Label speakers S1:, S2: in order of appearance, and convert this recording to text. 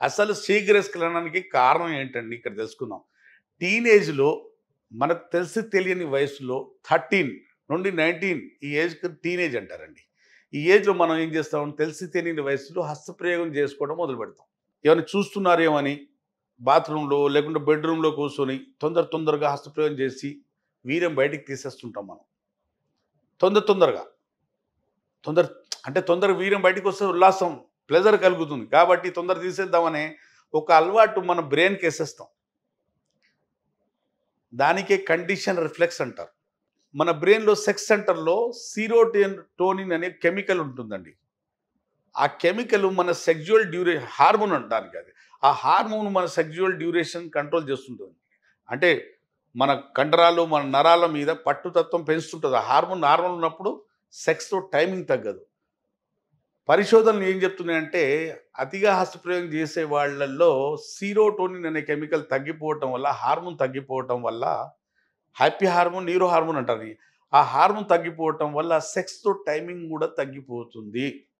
S1: అసలు శీఘ్రస్ఖలనానికి కారణం ఏంటండి? ఇక్కడ తెలుసుకుందాం. టీనేజ్‌లో మనకు తెలిసి తెలియని వయసులో 13 నుండి 19 ఈ ఏజ్‌కి టీనేజ్ అంటారండి. ఈ ఏజ్‌లో మనం ఏం చేస్తాం? తెలిసి తెలియని వయసులో హస్తప్రయోగం చేసుకోవడం మొదలుపెడతాం. ఎవరైనా చూస్తున్నారేమో అని బాత్రూమ్‌లో లేకుంటే బెడ్‌రూమ్‌లో కూర్చొని తొందరగా హస్తప్రయోగం చేసి వీర్యం బయటికి తీసేస్తుంటాం మనం. తొందరగా. తొందర అంటే తొందరగా వీర్యం బయటికొస్తే ఉల్లాసం, ప్లెజర్ కలుగుతుంది. కాబట్టి తొందర తీసేద్దామనే ఒక అలవాటు మన బ్రెయిన్‌కేసేస్తాం. దానికే కండిషన్ రిఫ్లెక్స్ అంటారు. మన బ్రెయిన్‌లో సెక్స్ సెంటర్‌లో టోనిన్ అనే కెమికల్ ఉంటుందండి. ఆ కెమికల్ మన సెక్సువల్ హార్మోన్ అంటానికి అది. ఆ హార్మోన్ మన సెక్సువల్ డ్యూరేషన్ కంట్రోల్ చేస్తుంటుంది. అంటే మన కండరాలు, మన నరాల మీద పట్టుతత్వం పెంచుతుంటది. ఆ హార్మోన్ నార్మల్ ఉన్నప్పుడు సెక్స్‌లో టైమింగ్ తగ్గదు. పరిశోధనలు ఏం చెప్తున్నాయంటే, అతిగా హస్తప్రయోగం చేసే వాళ్ళల్లో సీరోటోనిన్ అనే కెమికల్ తగ్గిపోవటం వల్ల, హార్మోన్ తగ్గిపోవటం వల్ల హ్యాపీ హార్మోన్, న్యూరో హార్మోన్ అంటారు. ఆ హార్మోన్ తగ్గిపోవటం వల్ల సెక్స్‌తో టైమింగ్ కూడా తగ్గిపోతుంది.